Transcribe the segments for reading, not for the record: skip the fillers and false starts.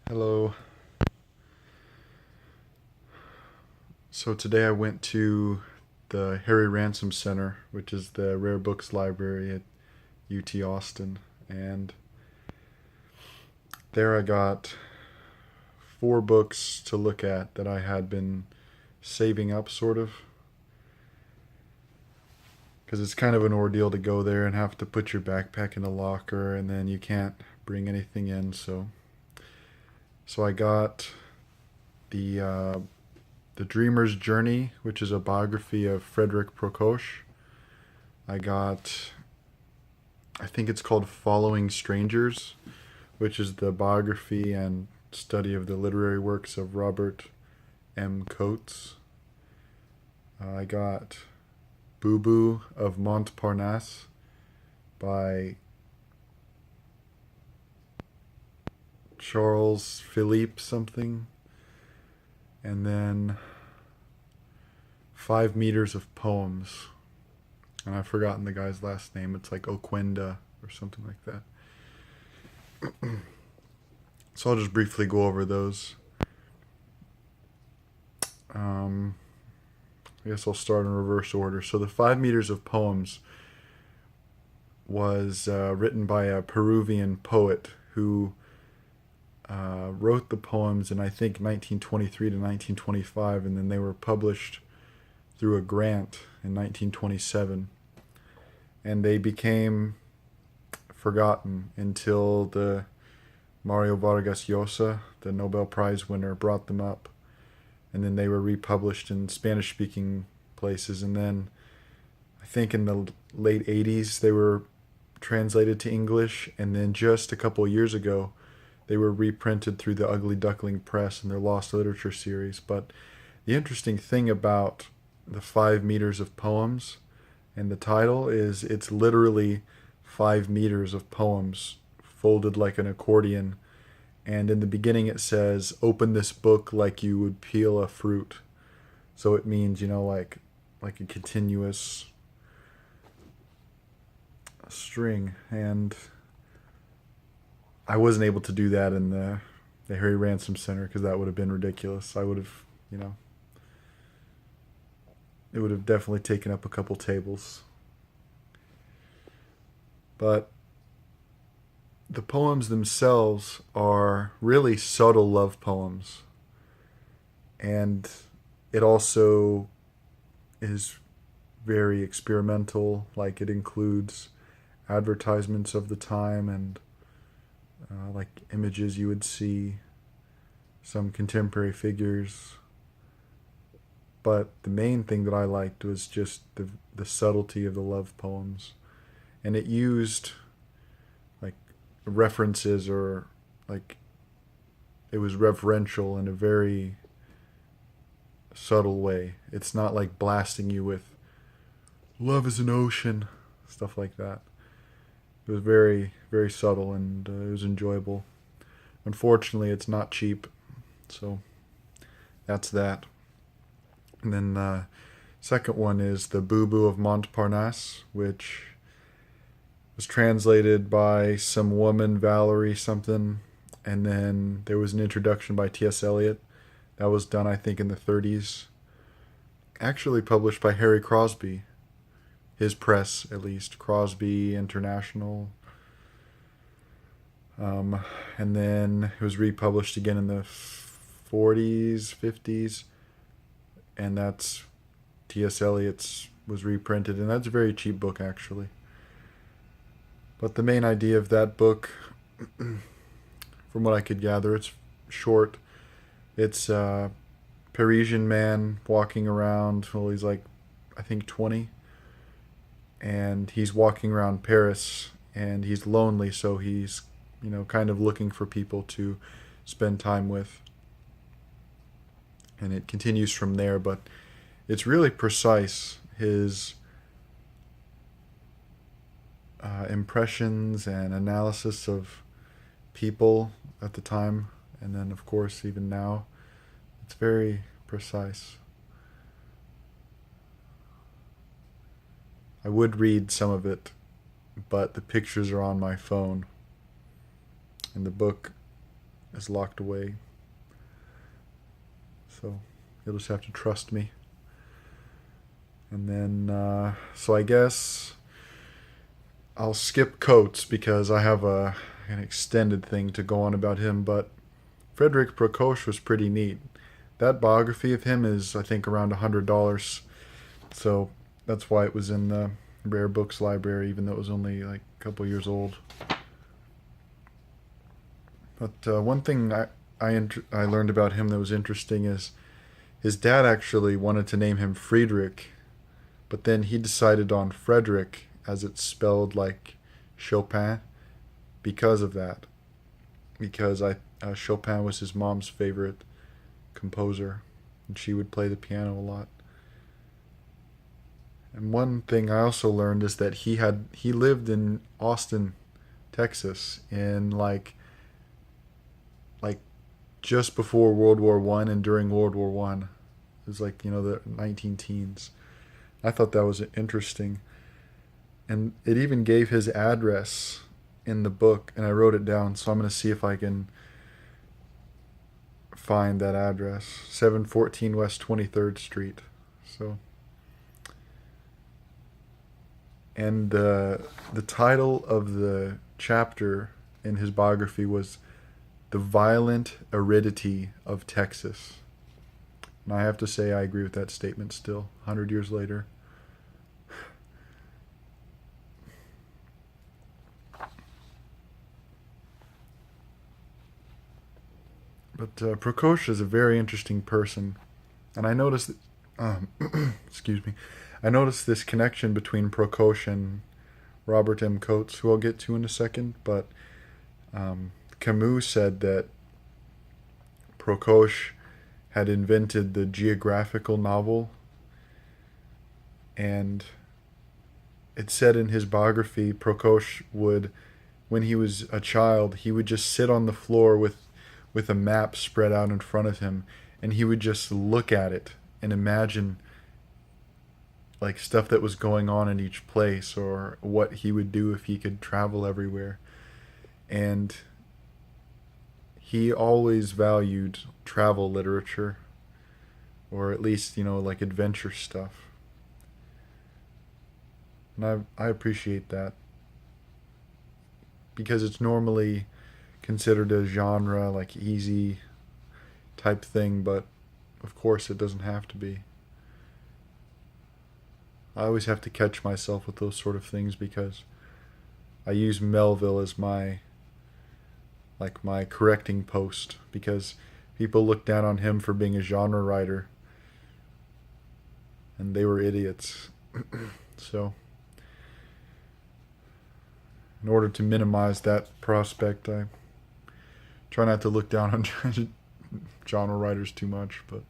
Hello. So today I went to the Harry Ransom Center, which is the rare books library at UT Austin, and there I got four books to look at that I had been saving up, sort of, because it's kind of an ordeal to go there and have to put your backpack in a locker, and then you can't bring anything in. So I got the uh, the Dreamer's Journey, which is a biography of Frederic Prakash. I got, I think it's called Following Strangers, which is the biography and study of the literary works of Robert M. Coates. I got Booboo of Montparnasse by Charles Philippe something. And then 5 meters of poems. And I've forgotten the guy's last name. It's like Oquenda or something like that. So I'll just briefly go over those. I guess I'll start in reverse order. So the 5 meters of poems was written by a Peruvian poet who wrote the poems in, I think, 1923 to 1925, and then they were published through a grant in 1927. And they became forgotten until the Mario Vargas Llosa, the Nobel Prize winner, brought them up. And then they were republished in Spanish-speaking places. And then I think in the late 80s they were translated to English. And then just a couple of years ago they were reprinted through the Ugly Duckling Press in their Lost Literature series. But the interesting thing about the 5 meters of poems and the title is it's literally 5 meters of poems folded like an accordion. And in the beginning it says, open this book like you would peel a fruit. So it means, like a continuous string. And I wasn't able to do that in the Harry Ransom Center because that would have been ridiculous. I would have, it would have definitely taken up a couple tables. But the poems themselves are really subtle love poems. And it also is very experimental. Like, it includes advertisements of the time and like images you would see, some contemporary figures. But the main thing that I liked was just the subtlety of the love poems. And it used like references, or like it was reverential in a very subtle way. It's not like blasting you with love is an ocean, stuff like that. It was very, very subtle, and it was enjoyable. Unfortunately, it's not cheap, so that's that. And then the second one is the Booboo of Montparnasse, which was translated by some woman, Valerie something, and then there was an introduction by Ts Eliot. That was done, I think, in the 30s. Actually published by Harry Crosby. His press, at least. Crosby International. And then it was republished again in the 40s, 50s. And that's T.S. Eliot's was reprinted. And that's a very cheap book, actually. But the main idea of that book, from what I could gather, it's short. It's a Parisian man walking around. Well, he's like, I think 20. And he's walking around Paris, and he's lonely, so he's, kind of looking for people to spend time with. And it continues from there, but it's really precise. His impressions and analysis of people at the time, and then, of course, even now, it's very precise. I would read some of it, but the pictures are on my phone. And the book is locked away. So you'll just have to trust me. And then, so I guess I'll skip Coates because I have an extended thing to go on about him, but Frederic Prakash was pretty neat. That biography of him is, I think, around $100. So that's why it was in the Rare Books library, even though it was only like a couple years old. But one thing I learned about him that was interesting is his dad actually wanted to name him Friedrich, but then he decided on Frederick, as it's spelled like Chopin, because of that. Because Chopin was his mom's favorite composer, and she would play the piano a lot. And one thing I also learned is that he lived in Austin, Texas, in like just before World War One and during World War One. It was like, the 19 teens. I thought that was interesting. And it even gave his address in the book, and I wrote it down, so I'm going to see if I can find that address. 714 West 23rd Street. So, and the title of the chapter in his biography was The Violent Aridity of Texas. And I have to say I agree with that statement still, 100 years later. But Prakash is a very interesting person. And I noticed, excuse me, I noticed this connection between Prakash and Robert M. Coates, who I'll get to in a second. But Camus said that Prakash had invented the geographical novel, and it said in his biography Prakash would, when he was a child, he would just sit on the floor with a map spread out in front of him, and he would just look at it and imagine like stuff that was going on in each place, or what he would do if he could travel everywhere. And he always valued travel literature, or at least, like adventure stuff. And I appreciate that, because it's normally considered a genre, like easy type thing, but of course it doesn't have to be. I always have to catch myself with those sort of things, because I use Melville as my correcting post, because people look down on him for being a genre writer, and they were idiots. So in order to minimize that prospect, I try not to look down on genre writers too much, but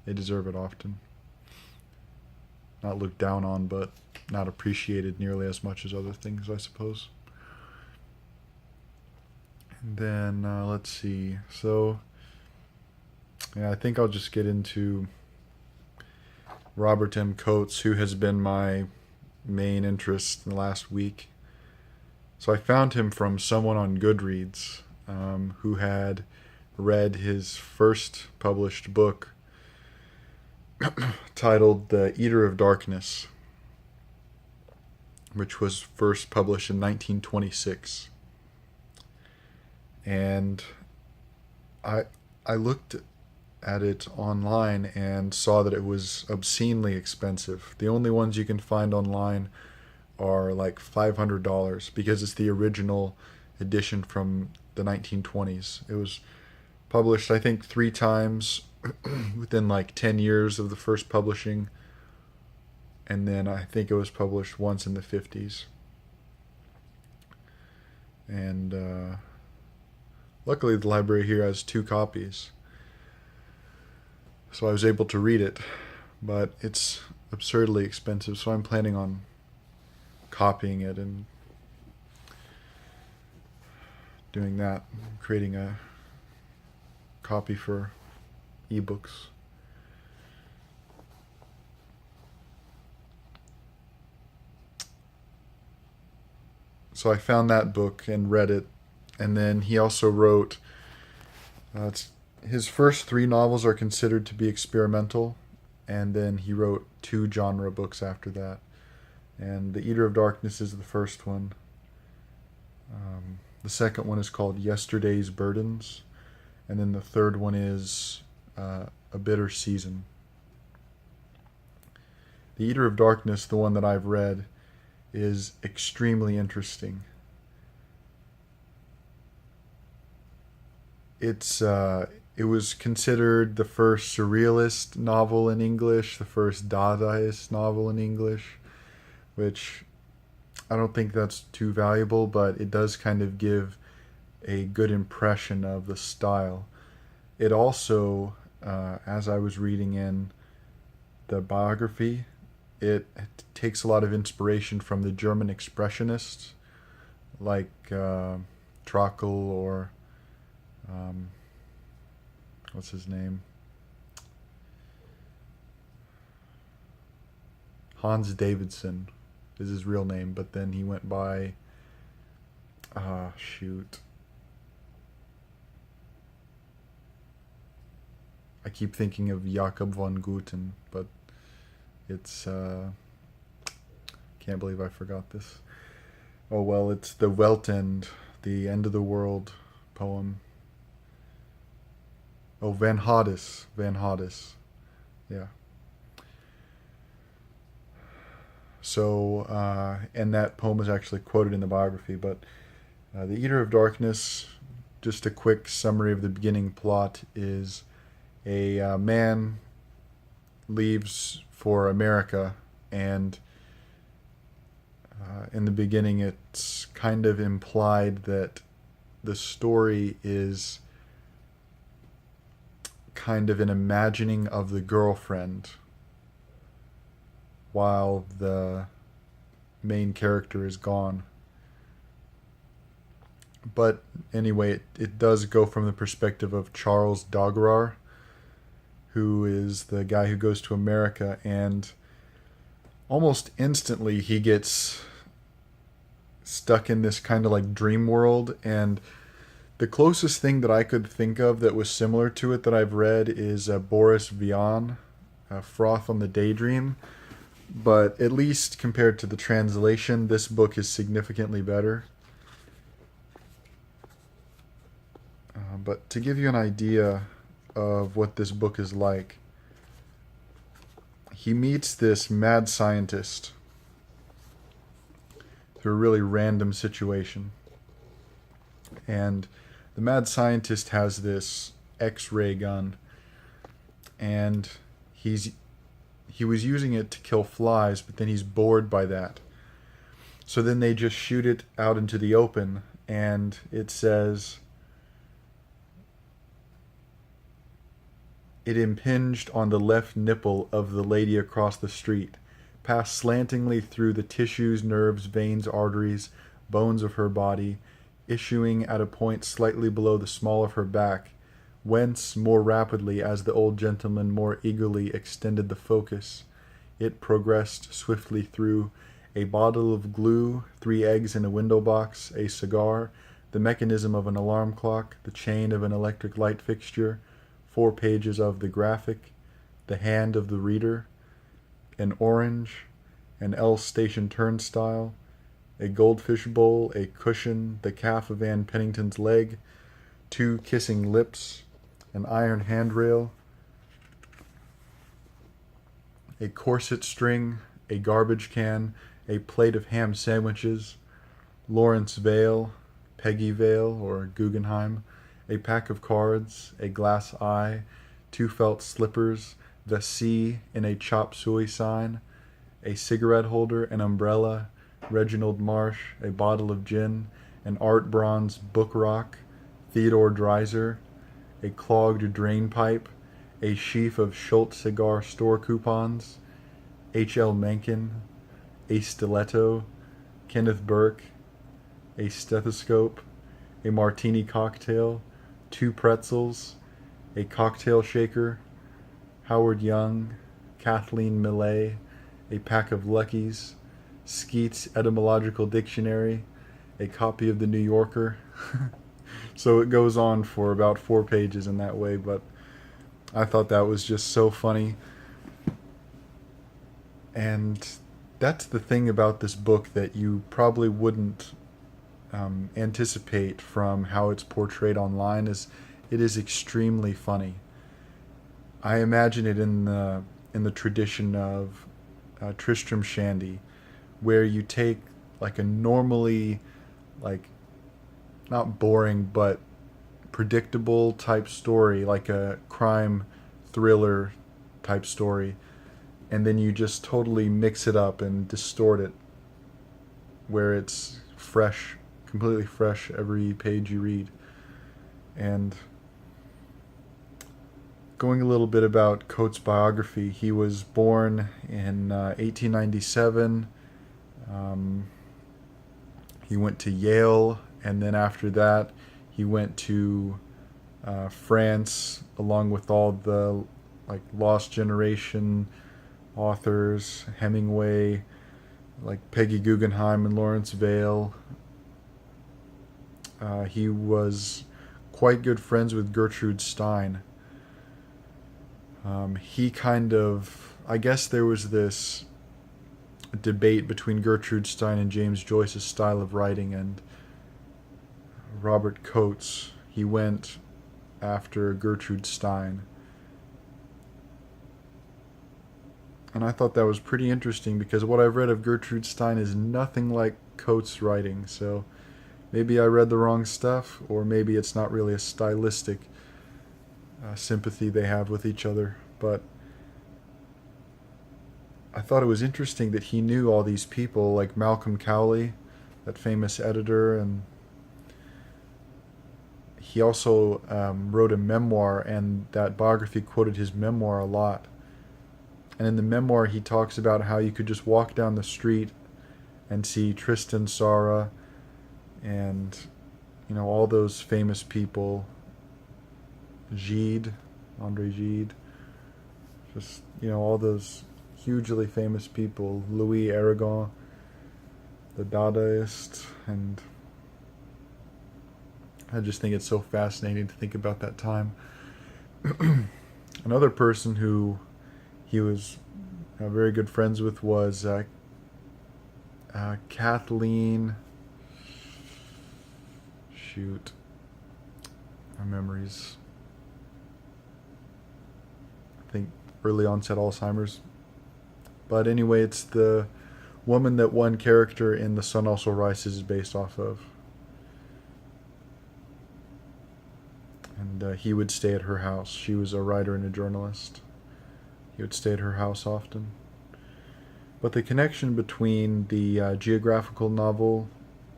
they deserve it often. Not looked down on, but not appreciated nearly as much as other things, I suppose. And then, let's see. So, yeah, I think I'll just get into Robert M. Coates, who has been my main interest in the last week. So I found him from someone on Goodreads, who had read his first published book titled The Eater of Darkness, which was first published in 1926. And I looked at it online and saw that it was obscenely expensive. The only ones you can find online are like $500, because it's the original edition from the 1920s. It was published, I think, 3 times within like 10 years of the first publishing, and then I think it was published once in the 50s. And luckily the library here has 2 copies, so I was able to read it, but it's absurdly expensive, so I'm planning on copying it and doing that, creating a copy for ebooks. So I found that book and read it, and then he also wrote It's, his first three novels are considered to be experimental, and then he wrote two genre books after that. And The Eater of Darkness is the first one. The second one is called Yesterday's Burdens, and then the third one is A Bitter Season. The Eater of Darkness, the one that I've read, is extremely interesting. It was considered the first surrealist novel in English, the first Dadaist novel in English, which I don't think that's too valuable, but it does kind of give a good impression of the style. It also, as I was reading in the biography, it takes a lot of inspiration from the German expressionists, like Trakl or what's his name? Hans Davidson is his real name, but then he went by shoot. I keep thinking of Jakob von Guten, but it's can't believe I forgot this. Oh well, it's the Welt, the end of the world poem. Oh, Van Hoddes. Yeah. So, and that poem is actually quoted in the biography, but The Eater of Darkness, just a quick summary of the beginning plot, is a man leaves for America, and in the beginning it's kind of implied that the story is kind of an imagining of the girlfriend while the main character is gone. But anyway, it does go from the perspective of Charles Doggerar, who is the guy who goes to America, and almost instantly he gets stuck in this kind of like dream world. And the closest thing that I could think of that was similar to it that I've read is Boris Vian, Froth on the Daydream. But at least compared to the translation, this book is significantly better. But to give you an idea of what this book is like, he meets this mad scientist through a really random situation. And the mad scientist has this X-ray gun, and he was using it to kill flies, but then he's bored by that. So then they just shoot it out into the open, and it says, "It impinged on the left nipple of the lady across the street, passed slantingly through the tissues, nerves, veins, arteries, bones of her body, issuing at a point slightly below the small of her back, whence, more rapidly as the old gentleman more eagerly extended the focus, it progressed swiftly through a bottle of glue, 3 eggs in a window box, a cigar, the mechanism of an alarm clock, the chain of an electric light fixture, 4 pages of the graphic, the hand of the reader, an orange, an L station turnstile, a goldfish bowl, a cushion, the calf of Ann Pennington's leg, 2 kissing lips, an iron handrail, a corset string, a garbage can, a plate of ham sandwiches, Lawrence Vale, Peggy Vale, or Guggenheim, a pack of cards, a glass eye, 2 felt slippers, the C in a chop suey sign, a cigarette holder, an umbrella, Reginald Marsh, a bottle of gin, an art bronze book rock, Theodore Dreiser, a clogged drain pipe, a sheaf of Schultz cigar store coupons, H.L. Mencken, a stiletto, Kenneth Burke, a stethoscope, a martini cocktail, 2 pretzels, a cocktail shaker, Howard Young, Kathleen Millet, a pack of Luckies, Skeet's Etymological Dictionary, a copy of the New Yorker, So it goes on for about 4 pages in that way, but I thought that was just so funny. And that's the thing about this book that you probably wouldn't anticipate from how it's portrayed online, is it is extremely funny. I imagine it in the tradition of Tristram Shandy, where you take like a normally, like, not boring but predictable type story, like a crime thriller type story, and then you just totally mix it up and distort it where it's fresh, completely fresh every page you read. And going a little bit about Coates' biography, he was born in 1897. He went to Yale, and then after that, he went to France, along with all the like Lost Generation authors, Hemingway, like Peggy Guggenheim and Lawrence Vale. He was quite good friends with Gertrude Stein. He kind of, I guess there was this debate between Gertrude Stein and James Joyce's style of writing, and Robert Coates, he went after Gertrude Stein. And I thought that was pretty interesting because what I've read of Gertrude Stein is nothing like Coates' writing, so maybe I read the wrong stuff, or maybe it's not really a stylistic sympathy they have with each other. But I thought it was interesting that he knew all these people, like Malcolm Cowley, that famous editor, and he also wrote a memoir, and that biography quoted his memoir a lot. And in the memoir, he talks about how you could just walk down the street and see Tristan Tzara and, all those famous people, Gide, Andre Gide, just, all those hugely famous people, Louis Aragon, the Dadaist, and I just think it's so fascinating to think about that time. Another person who he was very good friends with was Kathleen. Shoot, my memories. I think early onset Alzheimer's. But anyway, it's the woman that one character in The Sun Also Rises is based off of. And he would stay at her house. She was a writer and a journalist. He would stay at her house often. But the connection between the geographical novel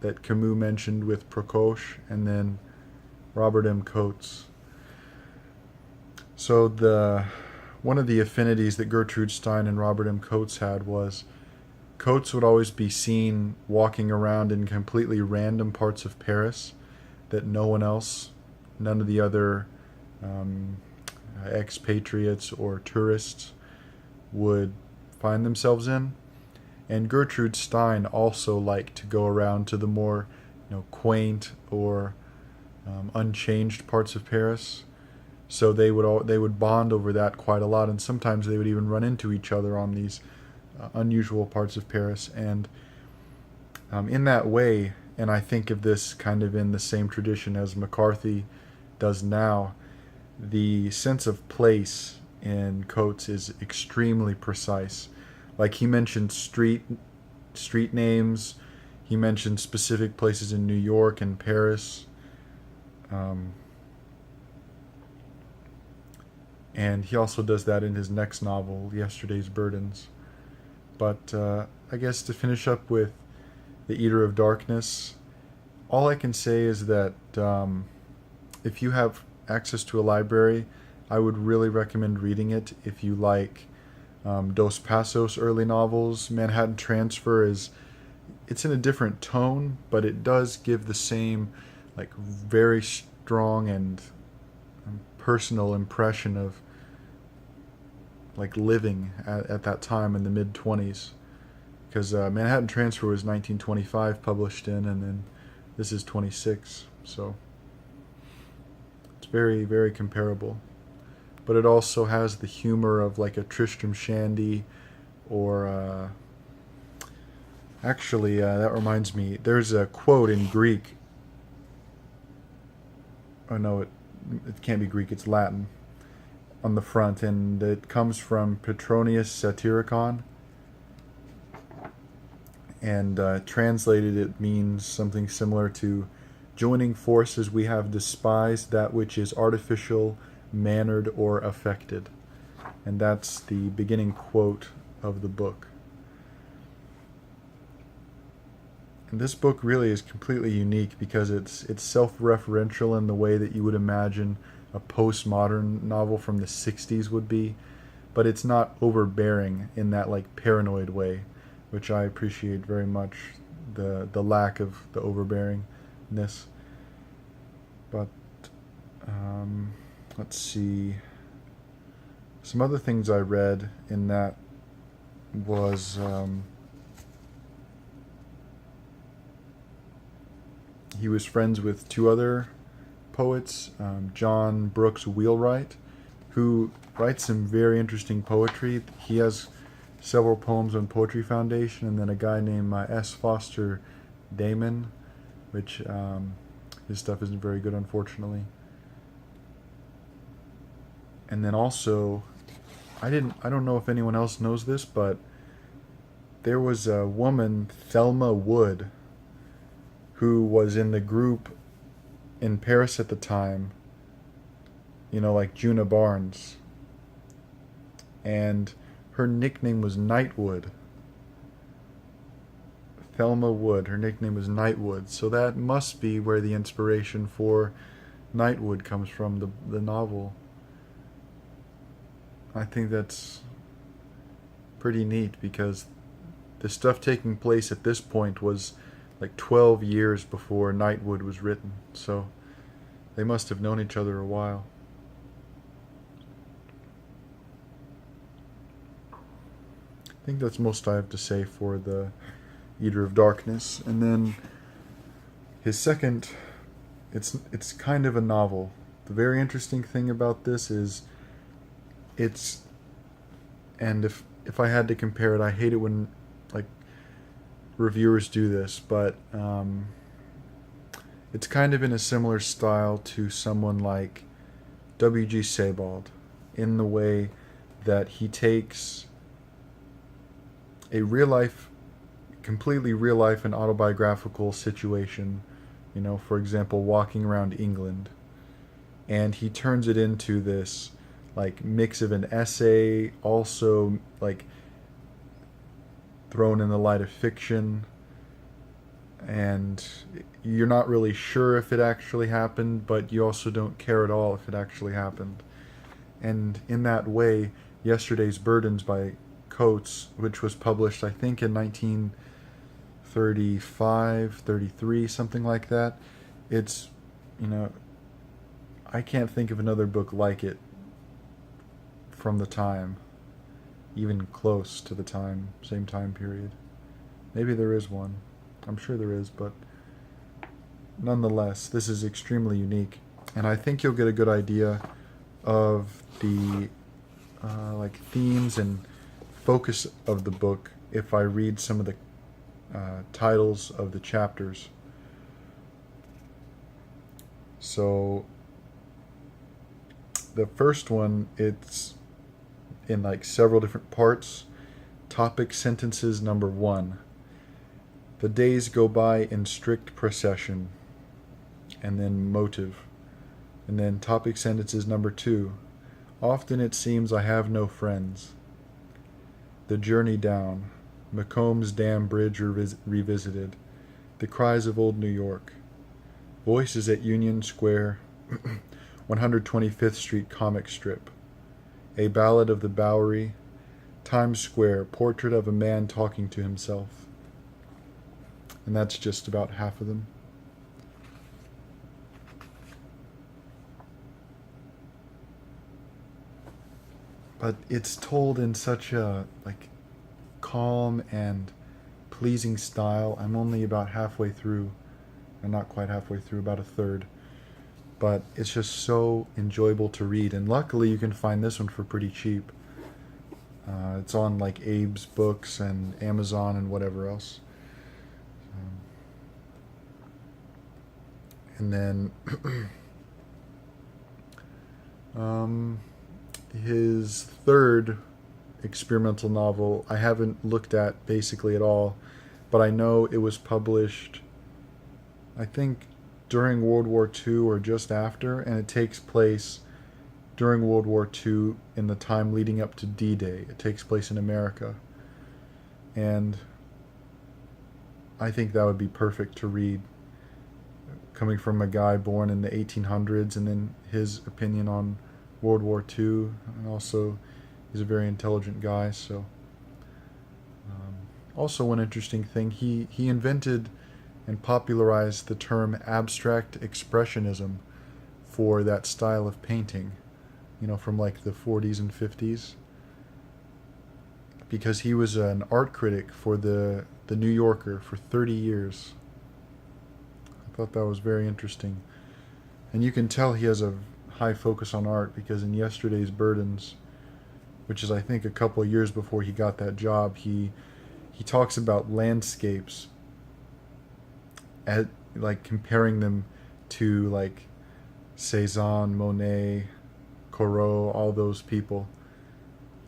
that Camus mentioned with Prakash and then Robert M. Coates. So one of the affinities that Gertrude Stein and Robert M. Coates had was Coates would always be seen walking around in completely random parts of Paris that none of the other expatriates or tourists would find themselves in. And Gertrude Stein also liked to go around to the more quaint or unchanged parts of Paris. So they would bond over that quite a lot, and sometimes they would even run into each other on these unusual parts of Paris. And in that way, and I think of this kind of in the same tradition as McCarthy does now, the sense of place in Coates is extremely precise. Like he mentioned street names, he mentioned specific places in New York and Paris, and he also does that in his next novel, Yesterday's Burdens. But I guess to finish up with The Eater of Darkness, all I can say is that if you have access to a library, I would really recommend reading it. If you like Dos Passos early novels, Manhattan Transfer it's in a different tone, but it does give the same like very strong and personal impression of like living at that time in the mid-20s. Because Manhattan Transfer was 1925 published in, and then this is 26. So very, very comparable. But it also has the humor of like a Tristram Shandy, or actually, that reminds me. There's a quote in Greek. Oh no, it can't be Greek. It's Latin on the front, and it comes from Petronius Satyricon. And translated, it means something similar to, joining forces we have despised that which is artificial, mannered, or affected. And that's the beginning quote of the book. And this book really is completely unique because it's self-referential in the way that you would imagine a postmodern novel from the 60s would be, but it's not overbearing in that like paranoid way, which I appreciate very much, the lack of the overbearingness. But let's see. Some other things I read in that was he was friends with two other poets, John Brooks Wheelwright, who writes some very interesting poetry. He has several poems on Poetry Foundation, and then a guy named S. Foster Damon, which his stuff isn't very good, unfortunately. And then also, I don't know if anyone else knows this, but there was a woman, Thelma Wood, who was in the group in Paris at the time, you know, like Juna Barnes. And her nickname was Nightwood. Thelma Wood, her nickname was Nightwood. So that must be where the inspiration for Nightwood comes from, the novel. I think that's pretty neat because the stuff taking place at this point was like 12 years before Nightwood was written, so they must have known each other a while. I think that's most I have to say for the Eater of Darkness. And then his second, it's kind of a novel. The very interesting thing about this is and if I had to compare it, I hate it when like reviewers do this, but it's kind of in a similar style to someone like W.G. Sebald, in the way that he takes a completely real life and autobiographical situation, you know, for example, walking around England, and he turns it into this like mix of an essay, also like thrown in the light of fiction, and you're not really sure if it actually happened, but you also don't care at all if it actually happened. And in that way, Yesterday's Burdens by Coates, which was published I think in 1935, 33, something like that, it's, you know, I can't think of another book like it from the time, even close to the time, same time period. Maybe there is one. I'm sure there is, but nonetheless, this is extremely unique. And I think you'll get a good idea of the like themes and focus of the book if I read some of the titles of the chapters. So the first one, it's in like several different parts. Topic sentences number 1. The days go by in strict procession. And then motive. And then topic sentences number 2. Often it seems I have no friends. The journey down. Macomb's Dam Bridge revisited. The cries of old New York. Voices at Union Square. 125th Street comic strip. A Ballad of the Bowery. Times Square, portrait of a man talking to himself. And that's just about half of them. But it's told in such a like calm and pleasing style. I'm only about halfway through, and not quite halfway through, about a third. but it's just so enjoyable to read. And luckily, you can find this one for pretty cheap. It's on like Abe's Books and Amazon and whatever else. And then his third experimental novel I haven't looked at basically at all, but I know it was published, I think, during World War II or just after, and it takes place during World War II in the time leading up to D-Day. It takes place in America. And I think that would be perfect to read, coming from a guy born in the 1800s, and then his opinion on World War II. And also, he's a very intelligent guy, so... also one interesting thing, he invented and popularized the term abstract expressionism for that style of painting, from like the 40s and 50s, because he was an art critic for the New Yorker for 30 years. I thought that was very interesting. And you can tell he has a high focus on art, because in Yesterday's Burdens, which is I think a couple of years before he got that job, he talks about landscapes, like comparing them to like Cézanne, Monet, Corot, all those people.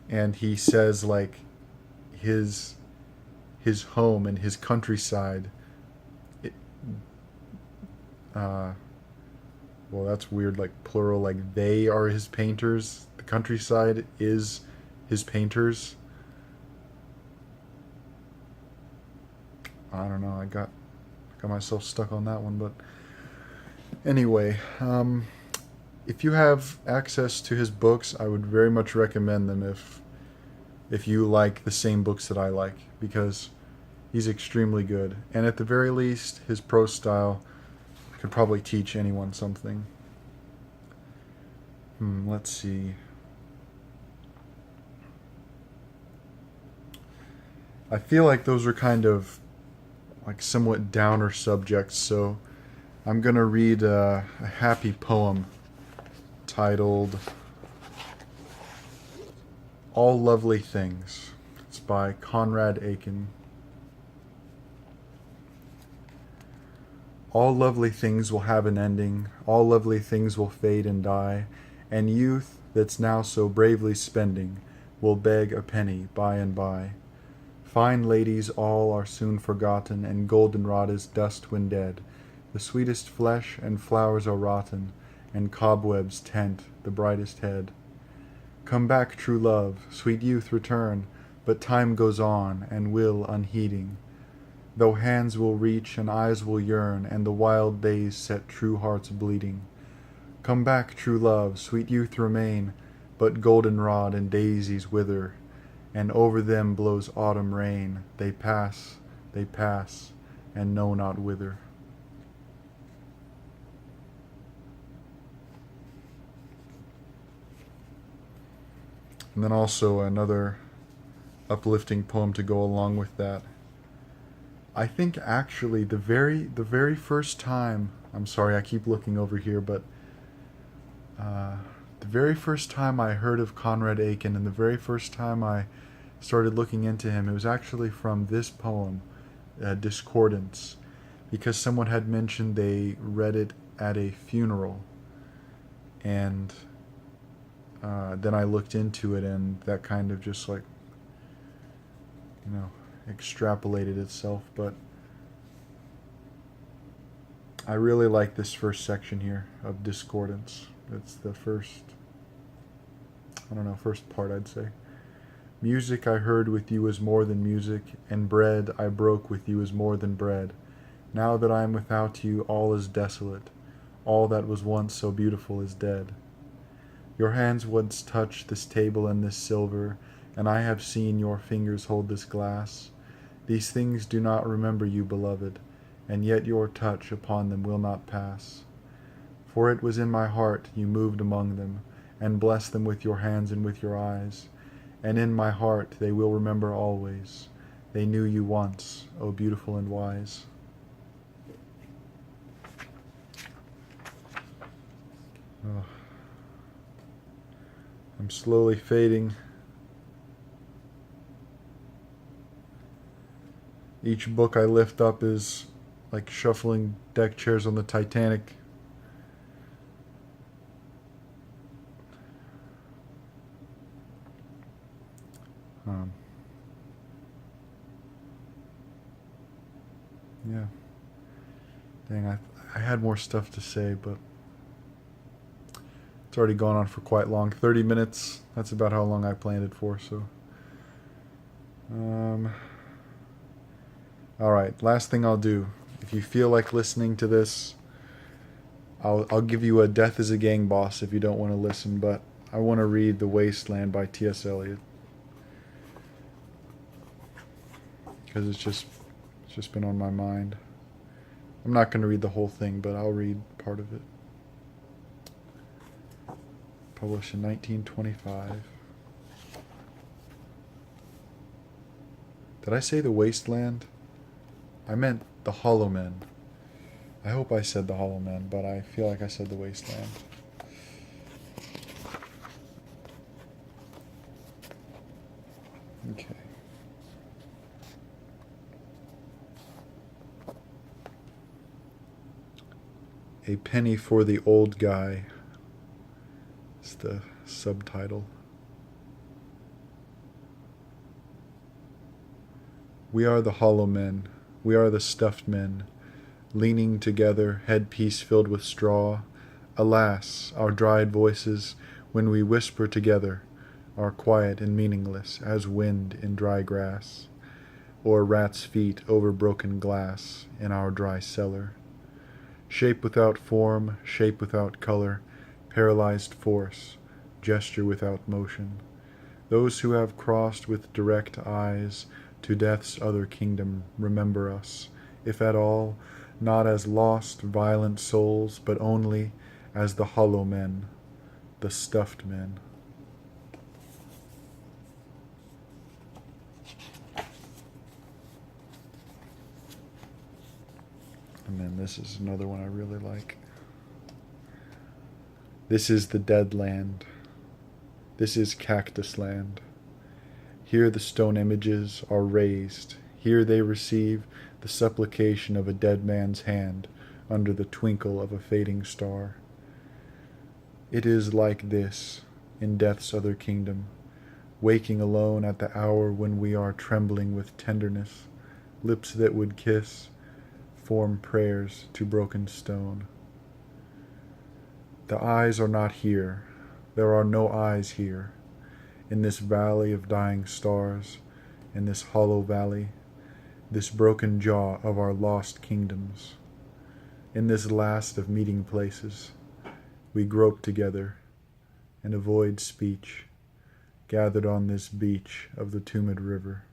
And he says like his home and his countryside, well, that's weird, like plural, like they are his painters, the countryside is his painters. I don't know, I got myself stuck on that one, but anyway, if you have access to his books, I would very much recommend them if you like the same books that I like, because he's extremely good. And at the very least, his prose style could probably teach anyone something. Let's see. I feel like those are kind of like somewhat downer subjects, so I'm going to read a happy poem titled All Lovely Things. It's by Conrad Aiken. All lovely things will have an ending, all lovely things will fade and die, and youth, that's now so bravely spending, will beg a penny by and by. Fine ladies all are soon forgotten, and goldenrod is dust when dead. The sweetest flesh and flowers are rotten, and cobwebs tent the brightest head. Come back, true love, sweet youth return, but time goes on, and will unheeding. Though hands will reach and eyes will yearn, and the wild days set true hearts bleeding. Come back, true love, sweet youth remain, but goldenrod and daisies wither, and over them blows autumn rain. They pass, and know not whither. And then also another uplifting poem to go along with that. I think actually the very first time, I'm sorry, I keep looking over here, but the very first time I heard of Conrad Aiken, and the very first time I started looking into him, it was actually from this poem, Discordance, because someone had mentioned they read it at a funeral, and then I looked into it, and that kind of just like, extrapolated itself. But I really like this first section here of Discordance. It's the first part, I'd say. Music I heard with you is more than music, and bread I broke with you is more than bread. Now that I am without you, all is desolate. All that was once so beautiful is dead. Your hands once touched this table and this silver, and I have seen your fingers hold this glass. These things do not remember you, beloved, and yet your touch upon them will not pass. For it was in my heart you moved among them, and blessed them with your hands and with your eyes. And in my heart they will remember always. They knew you once, O beautiful and wise. Oh, I'm slowly fading. Each book I lift up is like shuffling deck chairs on the Titanic. Yeah. Dang, I had more stuff to say, but it's already gone on for quite long. 30 minutes. That's about how long I planned it for, so. Alright, last thing I'll do. If you feel like listening to this, I'll give you a Death is a Gang Boss if you don't want to listen, but I want to read The Wasteland by Ts Eliot. Because it's just been on my mind. I'm not going to read the whole thing, but I'll read part of it. Published in 1925. Did I say The Wasteland? I meant The Hollow Men. I hope I said The Hollow Men, but I feel like I said The Wasteland. Okay. A Penny for the Old Guy is the subtitle. We are the hollow men, we are the stuffed men, leaning together, headpiece filled with straw. Alas, our dried voices, when we whisper together, are quiet and meaningless as wind in dry grass, or rats' feet over broken glass in our dry cellar. Shape without form, shape without color, paralyzed force, gesture without motion. Those who have crossed with direct eyes to death's other kingdom remember us, if at all, not as lost, violent souls, but only as the hollow men, the stuffed men. And then this is another one I really like. This is the dead land. This is cactus land. Here the stone images are raised. Here they receive the supplication of a dead man's hand under the twinkle of a fading star. It is like this in death's other kingdom, waking alone at the hour when we are trembling with tenderness, lips that would kiss, form prayers to broken stone. The eyes are not here. There are no eyes here. In this valley of dying stars, in this hollow valley, this broken jaw of our lost kingdoms, in this last of meeting places, we grope together and avoid speech, gathered on this beach of the tumid river.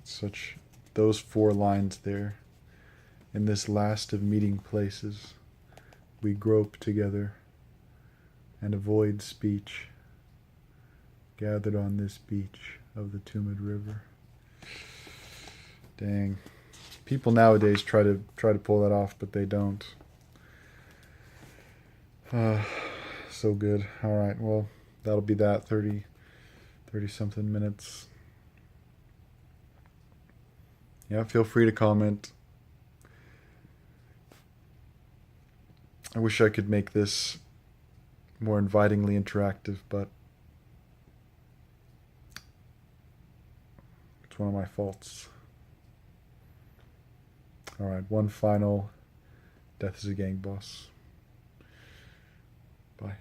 Such those 4 lines there. In this last of meeting places, we grope together and avoid speech, gathered on this beach of the tumid river. Dang. People nowadays try to pull that off, but they don't. So good. All right, well, that'll be that 30 something minutes. Yeah, feel free to comment. I wish I could make this more invitingly interactive, but it's one of my faults. Alright, one final Death is a Gang Boss. Bye.